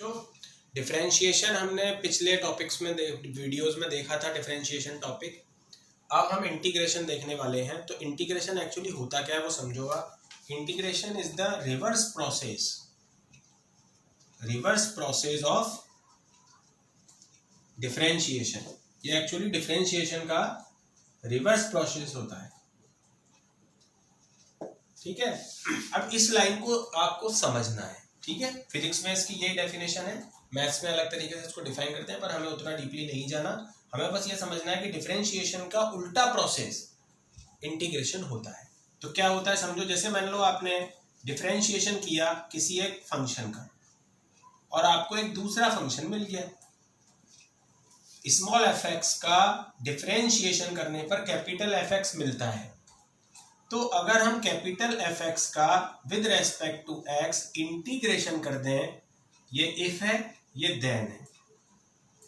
जो डिफरेंशिएशन हमने पिछले टॉपिक्स में वीडियोस में देखा था डिफरेंशिएशन टॉपिक। अब हम इंटीग्रेशन देखने वाले हैं। तो इंटीग्रेशन एक्चुअली होता क्या है वो समझो आप। Integration is the reverse process of differentiation. ये एक्चुअली डिफरेंशिएशन का रिवर्स प्रोसेस होता है, ठीक है। अब इस लाइन को आपको समझना है, ठीक है। फिजिक्स में इसकी यही डेफिनेशन है, मैथ्स में अलग तरीके से इसको डिफाइन करते हैं, पर हमें उतना डीपली नहीं जाना। हमें बस ये समझना है कि डिफरेंशिएशन का उल्टा प्रोसेस इंटीग्रेशन होता है। तो क्या होता है समझो, जैसे मान लो आपने डिफरेंशिएशन किया किसी एक फंक्शन का और आपको एक दूसरा फंक्शन मिल गया। स्मॉल एफ एक्स का डिफरेंशिएशन करने पर कैपिटल एफ एक्स मिलता है। तो अगर हम कैपिटल एफ एक्स का with respect to X integration कर दें, ये इफ है ये देन है,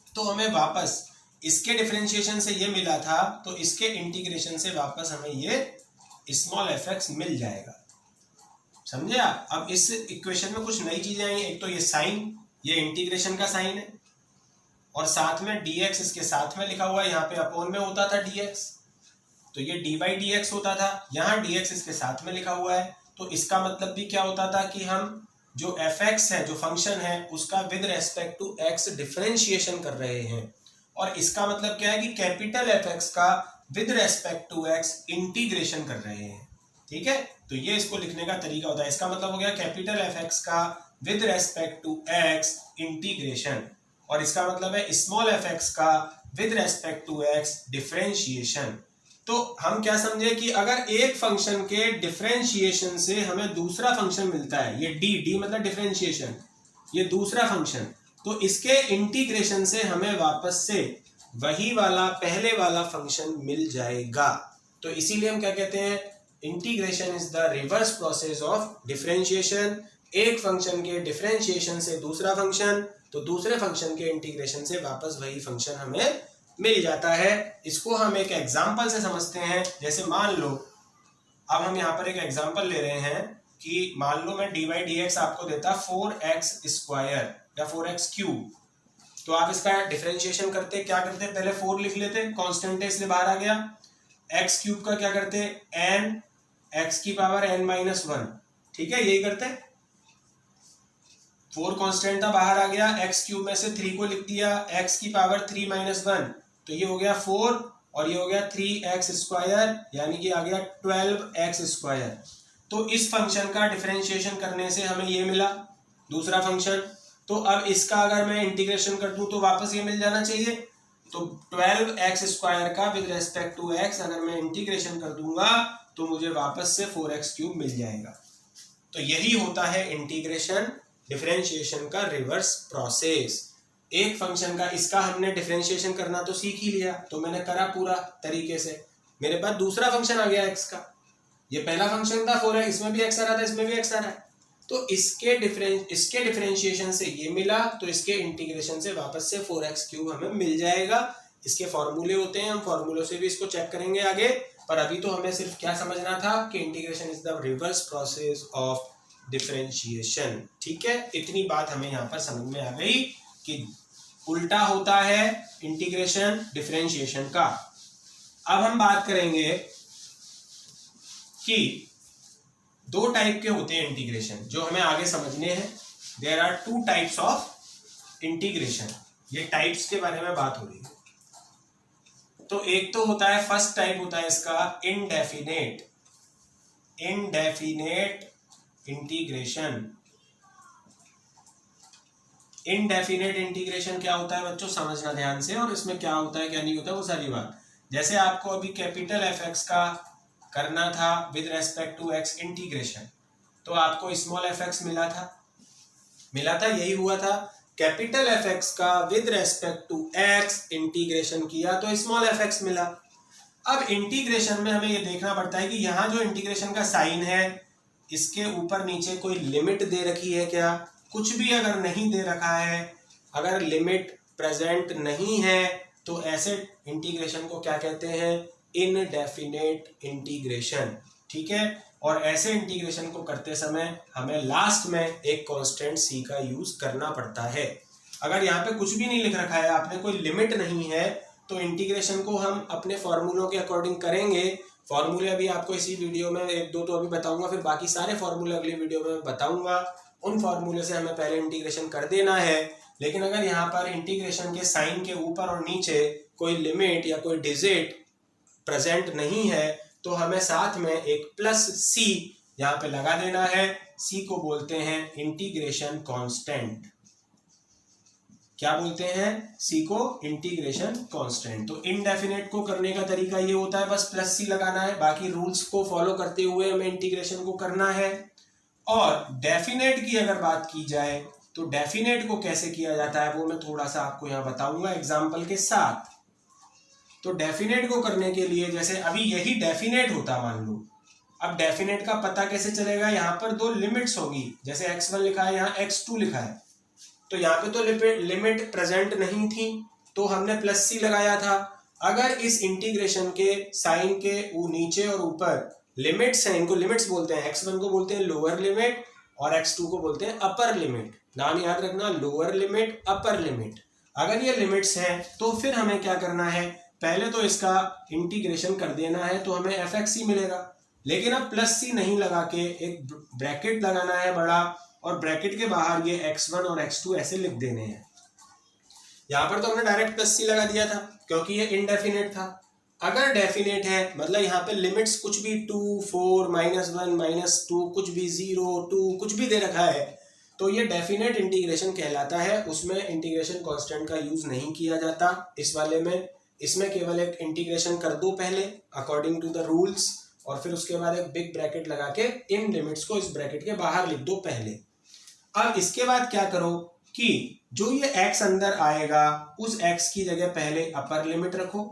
तो हमें वापस इसके डिफरेंशिएशन से ये मिला था, तो इसके इंटीग्रेशन से वापस हमें ये स्मॉल एफ एक्स मिल जाएगा। समझे आप। अब इस इक्वेशन में कुछ नई चीजें आई। एक तो ये साइन, ये इंटीग्रेशन का साइन है, और साथ में dx इसके साथ में लिखा हुआ है। यहाँ पे अपोन में होता था dx, तो ये dy dx होता था। यहाँ dx इसके साथ में लिखा हुआ है, तो इसका मतलब भी क्या होता था कि हम जो fx है, जो फंक्शन है, उसका with respect to x differentiation कर रहे हैं। और इसका मतलब क्या है कि कैपिटल fx का with respect to x integration कर रहे हैं, ठीक है। तो ये इसको लिखने का तरीका होता है। इसका मतलब हो गया कैपिटल fx का with respect to x integration, और इसका मतलब है स्मॉल एफ एक्स का with respect to X differentiation. तो हम क्या समझे कि अगर एक फंक्शन के डिफरेंशिएशन से हमें दूसरा फंक्शन मिलता है, ये डी मतलब डिफरेंशिएशन, ये दूसरा फंक्शन, तो इसके इंटीग्रेशन से हमें वापस से वही वाला पहले वाला फंक्शन मिल जाएगा। तो इसीलिए हम क्या कहते हैं, integration is the reverse process of differentiation. एक फंक्शन के डिफरेंशिएशन से दूसरा फंक्शन, तो दूसरे फंक्शन के इंटीग्रेशन से वापस वही फंक्शन हमें मिल जाता है। इसको हम एक एग्जांपल से समझते हैं। जैसे मान लो, अब हम यहाँ पर एक एग्जांपल ले रहे हैं कि मान लो मैं dy dx आपको देता 4x स्क्वायर या 4x क्यूब, तो आप इसका डिफरेंशिएशन करते क्या करते, पहले 4 लिख लेते, कांस्टेंट है इसलिए बाहर आ गया। x क्यूब का क्या करते, n x की पावर n-1, ठीक है, यही करते। 4 कांस्टेंट था, बाहर आ गया। x क्यूब में से 3 को लिख दिया, x की पावर 3-1, तो ये हो गया 4 और ये हो गया 3x स्क्वायर, यानी कि आ गया 12x स्क्वायर। तो इस फंक्शन का डिफरेंशिएशन करने से हमें ये मिला दूसरा फंक्शन। तो अब इसका अगर मैं इंटीग्रेशन कर दूं तो वापस ये मिल जाना चाहिए। तो 12x स्क्वायर का विद रेस्पेक्ट टू x अगर मैं इंटीग्रेशन कर दूंगा तो मुझे वापस से 4x क्यूब मिल जाएगा। तो यही होता है इंटीग्रेशन, डिफरेंशिएशन का रिवर्स प्रोसेस। एक फंक्शन का, इसका हमने डिफरेंशिएशन करना तो सीख ही लिया, तो मैंने करा पूरा तरीके से। मेरे पास दूसरा फंक्शन आ गया x का, ये पहला फंक्शन था 4x, इसमें भी x आ रहा था, इसमें भी x आ रहा है। तो इसके डिफरेंशिएशन से ये मिला, तो इसके इंटीग्रेशन से वापस से 4x क्यूब हमें मिल जाएगा। इसके फॉर्मूले होते हैं, हम फॉर्मूलों से भी इसको चेक करेंगे आगे, पर अभी तो हमें सिर्फ क्या समझना था कि integration is the reverse process of differentiation, ठीक है। इतनी बात हमें यहाँ पर समझ में आ गई कि उल्टा होता है इंटीग्रेशन डिफरेंशिएशन का। अब हम बात करेंगे कि 2 टाइप के होते हैं इंटीग्रेशन, जो हमें आगे समझने हैं। There are 2 types of integration. ये टाइप्स के बारे में बात हो रही है। तो एक तो होता है, फर्स्ट टाइप होता है इसका इनडेफिनेट इंटीग्रेशन। इनडेफिनेट इंटीग्रेशन क्या होता है बच्चों, समझना ध्यान से, और इसमें क्या होता है क्या नहीं होता वो सारी बात। जैसे आपको अभी कैपिटल एफ एक्स का करना था with respect to X integration, तो आपको स्मॉल एफ एक्स मिला था, यही हुआ था। कैपिटल एफ एक्स का with respect to X integration किया तो स्मॉल एफ एक्स मिला। अब इंटीग्रेशन में हमें ये देखना पड़ता है कि यहाँ जो इंटीग्रेशन का साइन है, इसके ऊपर नीचे कोई लिमिट दे रखी है क्या। कुछ भी अगर नहीं दे रखा है, अगर लिमिट प्रेजेंट नहीं है, तो ऐसे इंटीग्रेशन को क्या कहते हैं, इनडेफिनेट इंटीग्रेशन, ठीक है। और ऐसे इंटीग्रेशन को करते समय हमें लास्ट में एक कांस्टेंट सी का यूज करना पड़ता है। अगर यहाँ पे कुछ भी नहीं लिख रखा है, आपने कोई लिमिट नहीं है, तो इंटीग्रेशन को हम अपने फॉर्मूलों के अकॉर्डिंग करेंगे। फॉर्मूले अभी आपको इसी वीडियो में एक दो तो अभी बताऊंगा, फिर बाकी सारे फॉर्मूले अगली वीडियो में बताऊंगा। उन फॉर्मूले से हमें पहले इंटीग्रेशन कर देना है। लेकिन अगर यहाँ पर इंटीग्रेशन के साइन के ऊपर और नीचे कोई लिमिट या कोई डिजिट प्रेजेंट नहीं है, तो हमें साथ में एक प्लस सी यहाँ पे लगा देना है। सी को बोलते हैं इंटीग्रेशन कांस्टेंट। क्या बोलते हैं? सी को इंटीग्रेशन कांस्टेंट। तो इनडेफिनेट को करने का तरीका ये होता है, बस प्लस सी लगाना है, बाकी रूल्स को फॉलो करते हुए हमें इंटीग्रेशन को करना है। और डेफिनेट की अगर बात की जाए तो डेफिनेट को कैसे किया जाता है वो मैं थोड़ा सा आपको यहाँ बताऊंगा एग्जाम्पल के साथ। तो डेफिनेट को करने के लिए, जैसे अभी यही डेफिनेट होता मान लो, अब डेफिनेट का पता कैसे चलेगा? यहाँ पर दो लिमिट्स होगी, जैसे x1 लिखा है, यहाँ x2 लिखा है, तो यहाँ पे तो लिमिट प्रेजेंट नहीं थी, तो हमने प्लस सी लगाया था। अगर इस इंटीग्रेशन के साइन के नीचे और ऊपर लिमिट्स हैं, इनको लिमिट्स बोलते हैं, x1 को बोलते हैं लोअर लिमिट और x2 को बोलते हैं अपर लिमिट। नाम याद रखना, लोअर लिमिट, अपर लिमिट। अगर ये लिमिट्स हैं तो फिर हमें क्या करना है? पहले तो इसका इंटीग्रेशन कर देना है, तो हमें एफ एक्स ही मिलेगा। लेकिन अब प्लस सी नहीं लगा के एक ब्रैकेट लगाना है बड़ा, और ब्रैकेट के बाहर ये x1 और x2 ऐसे लिख देने हैं। यहाँ पर तो हमने डायरेक्ट प्लस सी लगा दिया था क्योंकि ये इनडेफिनेट था। अगर डेफिनेट है मतलब यहाँ पे लिमिट्स कुछ भी 2, 4, -1, -2, कुछ भी 0, 2 कुछ भी दे रखा है, तो ये डेफिनेट इंटीग्रेशन कहलाता है। उसमें इंटीग्रेशन कांस्टेंट का यूज नहीं किया जाता इस वाले में। इसमें केवल एक इंटीग्रेशन कर दो पहले अकॉर्डिंग टू द रूल्स, और फिर उसके बाद एक बिग ब्रैकेट लगा के इन लिमिट्स को इस ब्रैकेट के बाहर लिख दो पहले। अब इसके बाद क्या करो कि जो ये x अंदर आएगा उस x की जगह पहले अपर लिमिट रखो,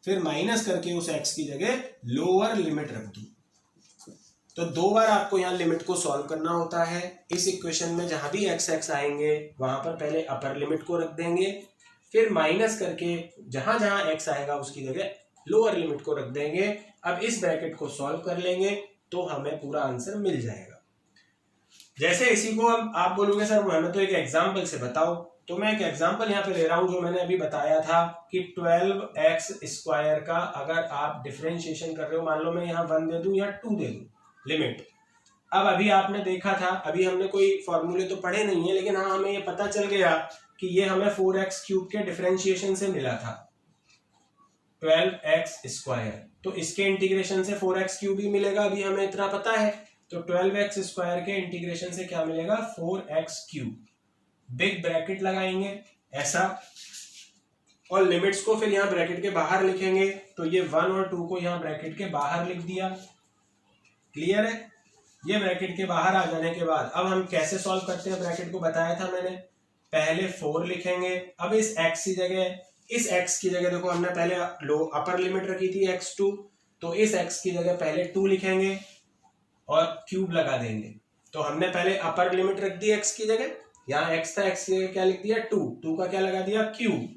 फिर माइनस करके उस x की जगह लोअर लिमिट रख दो। तो दो बार आपको यहाँ लिमिट को सॉल्व करना होता है। इस इक्वेशन में जहां भी x आएंगे वहां पर पहले अपर लिमिट को रख देंगे, फिर माइनस करके जहां जहां x आएगा उसकी जगह लोअर लिमिट को रख देंगे। अब इस ब्रैकेट को सॉल्व कर लेंगे तो हमें पूरा आंसर मिल जाएगा। जैसे इसी को हम आप बोलोगे सर हमें तो एक एग्जांपल से बताओ, तो मैं एक एग्जांपल यहाँ पे ले रहा हूँ जो मैंने अभी बताया था कि 12x² का अगर आप डिफरेंशिएशन कर रहे हो, मान लो मैं यहाँ 1 दे दूं या 2 दे दूं लिमिट। अब अभी आपने देखा था, अभी हमने कोई फॉर्मूले तो पढ़े नहीं है, लेकिन हाँ हमें ये पता चल गया कि ये हमें 4x³ के डिफरेंशिएशन से मिला था 12x²। तो इसके इंटीग्रेशन से 4x³ भी मिलेगा, अभी हमें इतना पता है। तो 12x² के इंटीग्रेशन से क्या मिलेगा? 4x³। बिग ब्रैकेट लगाएंगे ऐसा, और लिमिट्स को फिर यहाँ ब्रैकेट के बाहर लिखेंगे। तो ये 1 और 2 को यहाँ ब्रैकेट के बाहर लिख दिया। क्लियर है? ये ब्रैकेट के बाहर आ जाने के बाद अब हम कैसे सॉल्व करते हैं ब्रैकेट को बताया था मैंने। पहले 4 लिखेंगे, अब इस x की जगह, इस x की जगह देखो हमने पहले अपर लिमिट रखी थी x2, तो इस x की जगह पहले 2 लिखेंगे और क्यूब लगा देंगे। तो हमने पहले अपर लिमिट रख दी x की जगह, यहाँ x था, x की जगह क्या लिख दिया? 2 का क्या लगा दिया? क्यूब,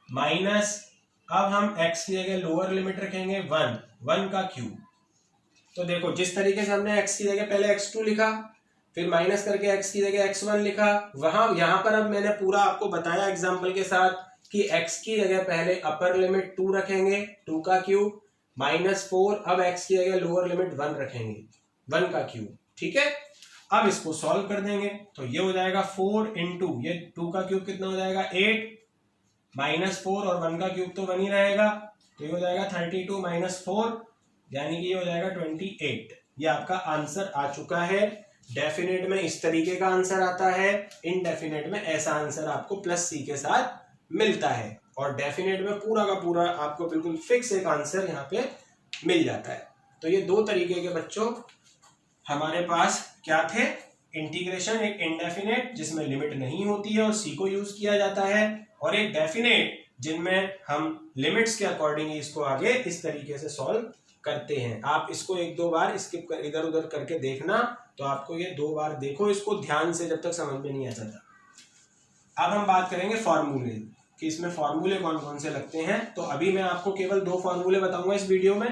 माइनस अब हम x की जगह लोअर लिमिट रखेंगे 1 का क्यूब। तो देखो जिस तरीके से हमने x की जगह पहले x2 लिखा, फिर माइनस करके x की जगह x1 लिखा, वहां यहाँ पर अब मैंने पूरा आपको बताया एग्जांपल के साथ कि x की जगह पहले अपर लिमिट 2 रखेंगे, 2 का क्यूब, -4, अब x की जगह लोअर लिमिट 1 रखेंगे, 1 का क्यूब। ठीक है, अब इसको सॉल्व कर देंगे तो ये हो जाएगा 4 इंटू ये 2 का क्यूब कितना हो जाएगा? 8, -4 और 1 का क्यूब तो 1 ही रहेगा, तो ये हो जाएगा 32 - 4, यानी कि ये हो जाएगा 28। ये आपका आंसर आ चुका है। डेफिनेट में इस तरीके का आंसर आता है, इनडेफिनेट में ऐसा आंसर आपको +c के साथ मिलता है, और डेफिनेट में पूरा का पूरा आपको बिल्कुल फिक्स एक आंसर यहाँ पे मिल जाता है। तो ये दो तरीके के बच्चों हमारे पास क्या थे? इंटीग्रेशन, एक इनडेफिनेट जिसमें लिमिट नहीं होती है और सी को यूज किया जाता है, और एक डेफिनेट जिनमें हम लिमिट्स के अकॉर्डिंग इसको आगे इस तरीके से सॉल्व करते हैं। आप इसको 1-2 बार स्किप कर इधर उधर करके देखना, तो आपको ये 2 बार देखो इसको ध्यान से जब तक समझ में नहीं आ जाता। अब हम बात करेंगे फॉर्मूले कि इसमें फॉर्मूले कौन कौन से लगते हैं। तो अभी मैं आपको केवल 2 फॉर्मूले बताऊंगा इस वीडियो में,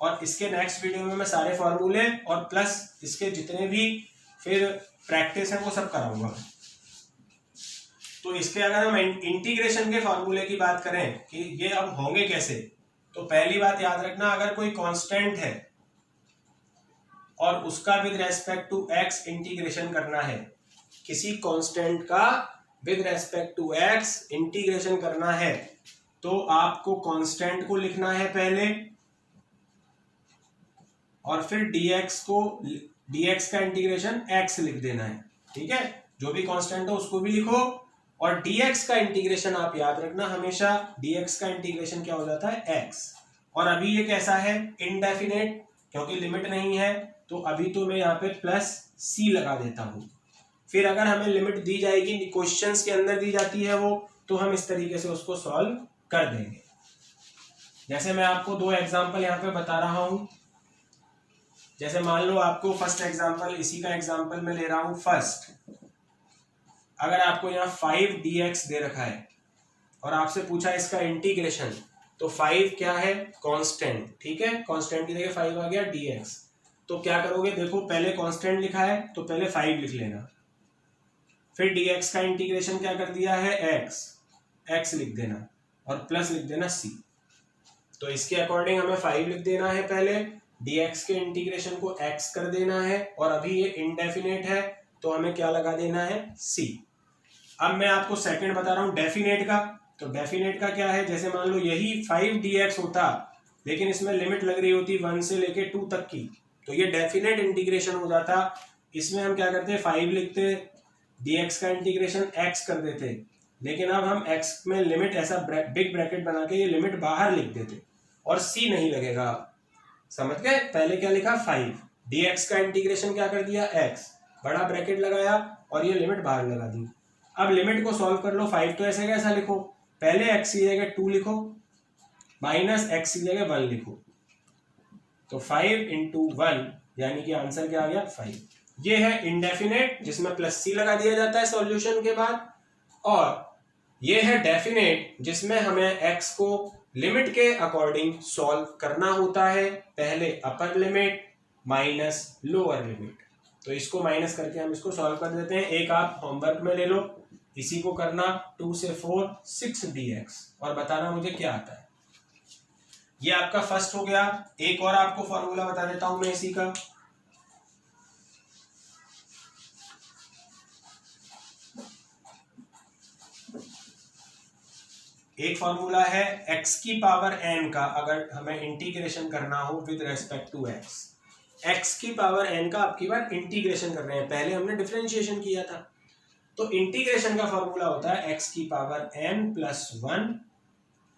और इसके नेक्स्ट वीडियो में मैं सारे फॉर्मूले और प्लस इसके जितने भी फिर प्रैक्टिस है वो सब कराऊंगा। तो इसके अगर हम इंटीग्रेशन के फॉर्मूले की बात करें कि ये अब होंगे कैसे, तो पहली बात याद रखना, अगर कोई कांस्टेंट है और उसका with respect to X integration करना है, किसी कांस्टेंट का with respect to X integration करना है, तो आपको कांस्टेंट को लिखना है पहले और फिर dx का इंटीग्रेशन x लिख देना है। ठीक है, जो भी कांस्टेंट हो उसको भी लिखो और dx का इंटीग्रेशन आप याद रखना हमेशा, dx का इंटीग्रेशन क्या हो जाता है x। और अभी ये कैसा है, इनडेफिनेट, क्योंकि लिमिट नहीं है, तो अभी तो मैं यहाँ पे प्लस c लगा देता हूं। फिर अगर हमें लिमिट दी जाएगी, क्वेश्चंस के अंदर दी जाती है वो, तो हम इस तरीके से उसको सॉल्व कर देंगे। जैसे मैं आपको दो एग्जाम्पल यहाँ पे बता रहा हूं। जैसे मान लो आपको फर्स्ट एग्जाम्पल, इसी का एग्जाम्पल मैं ले रहा हूं फर्स्ट। अगर आपको यहाँ 5dx दे रखा है और आपसे पूछा इसका इंटीग्रेशन, तो 5 क्या है, कांस्टेंट। ठीक है, कांस्टेंट की जगह 5 आ गया dx। तो क्या करोगे, देखो पहले कांस्टेंट लिखा है तो पहले 5 लिख लेना, फिर dx का इंटीग्रेशन क्या कर दिया है x लिख देना और प्लस लिख देना c। तो इसके अकॉर्डिंग हमें 5 लिख देना है पहले, dx के इंटीग्रेशन को x कर देना है और अभी ये इनडेफिनेट है तो हमें क्या लगा देना है c। अब मैं आपको सेकंड बता रहा हूं डेफिनेट का। तो डेफिनेट का क्या है, जैसे मान लो यही 5dx होता लेकिन इसमें लिमिट लग रही होती 1 से लेके 2 तक की, तो ये डेफिनेट इंटीग्रेशन हो जाता। इसमें हम क्या करते, 5 लिखते, dx का इंटीग्रेशन x कर देते, लेकिन अब हम x में लिमिट ऐसा बिग ब्रैकेट बना के ये लिमिट बाहर लिख देते और c नहीं लगेगा। समझ गए, पहले क्या लिखा 5, dx का इंटीग्रेशन क्या कर दिया x, बड़ा ब्रैकेट लगाया और ये लिमिट बाहर लगा दी। अब लिमिट को सॉल्व कर लो, 5 तो ऐसे कैसा लिखो, पहले x की जगह 2 लिखो माइनस x की जगह 1 लिखो, तो 5 इंटू 1 यानी कि आंसर क्या आ गया 5। ये है इंडेफिनेट जिसमें प्लस c लगा दिया जाता है सॉल्यूशन के बाद, और ये है डेफिनेट जिसमें हमें x को लिमिट के अकॉर्डिंग सॉल्व करना होता है, पहले upper limit minus lower limit. तो इसको माइनस करके हम इसको सॉल्व कर देते हैं। एक आप होमवर्क में ले लो, इसी को करना 2 से 4 6dx और बताना मुझे क्या आता है। ये आपका फर्स्ट हो गया। एक और आपको फॉर्मूला बता देता हूं मैं इसी का। एक फॉर्मूला है x की पावर n का, अगर हमें इंटीग्रेशन करना हो विद रेस्पेक्ट टू x की पावर n का आपकी बार इंटीग्रेशन कर रहे हैं, पहले हमने डिफरेंशिएशन किया था। तो इंटीग्रेशन का फॉर्मूला होता है x की power n plus 1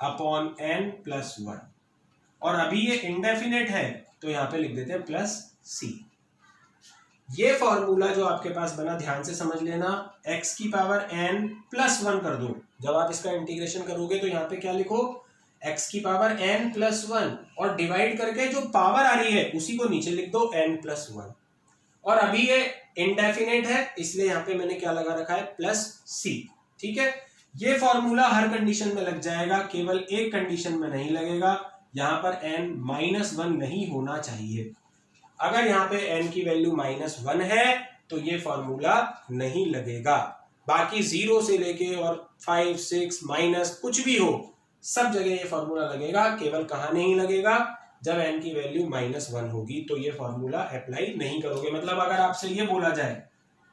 upon n plus 1, और अभी ये इंडेफिनेट है तो यहाँ पे लिख देते हैं प्लस c। ये फॉर्मूला जो आपके पास बना, ध्यान से समझ लेना, x की पावर n प्लस 1 कर दो। जब आप इसका इंटीग्रेशन करोगे तो यहाँ पे क्या लिखो, x की पावर n प्लस 1 और डिवाइड करके जो पावर आ रही है उसी को नीचे लिख दो n प्लस 1। और अभी ये इंडेफिनेट है इसलिए यहाँ पे मैंने क्या लगा रखा है प्लस c। ठीक है, ये फॉर्मूला हर कंडीशन में लग जाएगा, केवल एक कंडीशन में नहीं लगेगा, यहाँ पर n माइनस 1 नहीं होना चाहिए। अगर यहाँ पे n की वैल्यू -1 है तो ये फॉर्मूला नहीं लगेगा। बाकी 0 से लेके और 5 6 माइनस कुछ भी हो, सब जगह ये फॉर्मूला लगेगा, केवल कहाँ नहीं लगेगा, जब n की वैल्यू -1 होगी तो ये फॉर्मूला अप्लाई नहीं करोगे। मतलब अगर आपसे ये बोला जाए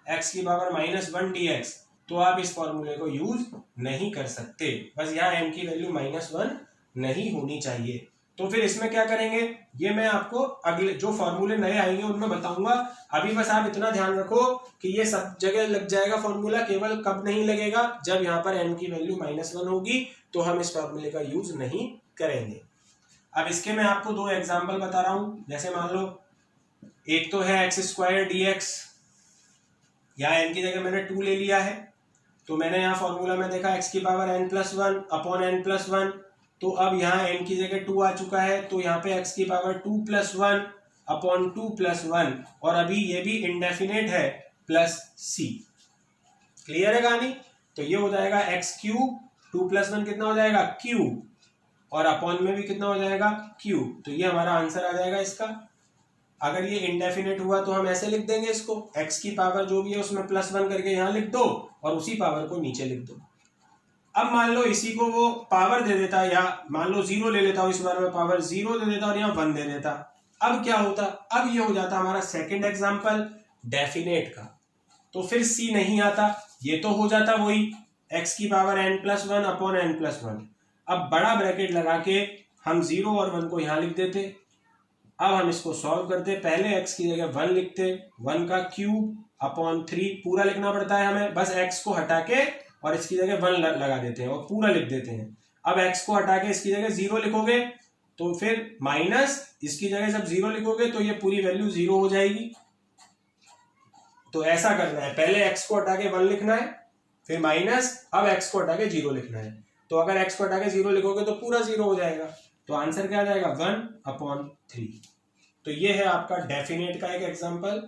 x की पावर -1 dx, तो आप इस फॉर्मूले को यूज नहीं कर सकते, बस यहाँ n की वैल्यू -1 नहीं होनी चाहिए। तो फिर इसमें क्या करेंगे, ये मैं आपको अगले जो फॉर्मूले नए आएंगे उनमें बताऊंगा। अभी बस आप इतना ध्यान रखो कि ये सब जगह लग जाएगा फॉर्मूला, केवल कब नहीं लगेगा, जब यहाँ पर n की वैल्यू -1 होगी तो हम इस फॉर्मूले का यूज नहीं करेंगे। अब इसके मैं आपको दो एग्जाम्पल बता रहा हूं। जैसे मान लो एक तो है x² dx, यहाँ n की जगह मैंने 2 ले लिया है, तो मैंने यहाँ फॉर्मूला में देखा x की power n plus 1 upon n plus 1, तो अब यहाँ n की जगह 2 आ चुका है, तो यहाँ पे x की पावर 2 प्लस 1 अपॉन 2 प्लस 1, और अभी ये भी इंडेफिनेट है प्लस c। क्लियर है कहानी? तो ये हो जाएगा x क्यूब, 2 प्लस 1 कितना हो जाएगा क्यूब, और अपॉन में भी कितना हो जाएगा क्यूब। तो ये हमारा आंसर आ जाएगा इसका। अगर ये इनडेफिनेट हुआ तो हम ऐसे लिख देंगे इसको, x की पावर जो भी है उसमें +1 करके यहाँ लिख दो और उसी पावर को नीचे लिख दो। अब मान लो इसी को वो पावर दे देता, या मान लो 0 ले लेता हूं, इस बार में पावर 0 दे देता और यहाँ 1 दे देता। अब क्या होता, अब ये हो जाता हमारा सेकंड एग्जांपल डेफिनेट का। तो फिर c नहीं आता, ये तो हो जाता वही x की पावर n+1 अपॉन n+1। अब बड़ा ब्रैकेट लगा के हम 0 और 1 को यहाँ लिख देते। अब हम इसको सॉल्व करते, पहले x की जगह 1 लिखते, 1 का क्यूब अपॉन 3 पूरा लिखना पड़ता है हमें, बस x को हटा के और इसकी जगह 1 लगा देते हैं और पूरा लिख देते हैं। अब x को हटा के इसकी जगह 0 लिखोगे तो फिर माइनस इसकी जगह जब 0 लिखोगे तो ये पूरी वैल्यू 0 हो जाएगी। तो ऐसा करना है, पहले x को हटा के 1 लिखना है, फिर माइनस, अब x को हटा के 0 लिखना है। तो अगर x को हटा के 0 लिखोगे तो पूरा 0 हो जाएगा। तो आंसर क्या आ जाएगा 1/3। तो ये है आपका डेफिनेट का एक एग्जांपल।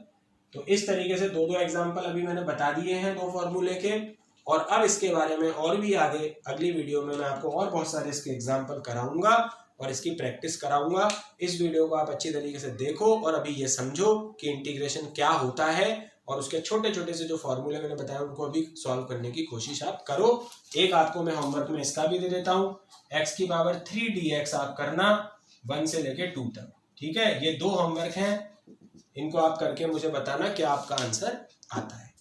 तो इस तरीके से दो एग्जांपल अभी मैंने बता दिए हैं 2 फॉर्मूले के, और अब इसके बारे में और भी आगे अगली वीडियो में मैं आपको और बहुत सारे इसके एग्जांपल कराऊंगा और इसकी प्रैक्टिस कराऊंगा। इस वीडियो को आप अच्छी तरीके से देखो और अभी ये समझो कि इंटीग्रेशन क्या होता है, और उसके छोटे छोटे से जो फॉर्मूले मैंने बताया उनको अभी सॉल्व करने की कोशिश आप करो। एक आपको मैं होमवर्क में इसका भी दे देता हूँ, x की पावर 3 dx आप करना 1 से लेके 2 तक। ठीक है, ये 2 होमवर्क हैं, इनको आप करके मुझे बताना क्या आपका आंसर आता है।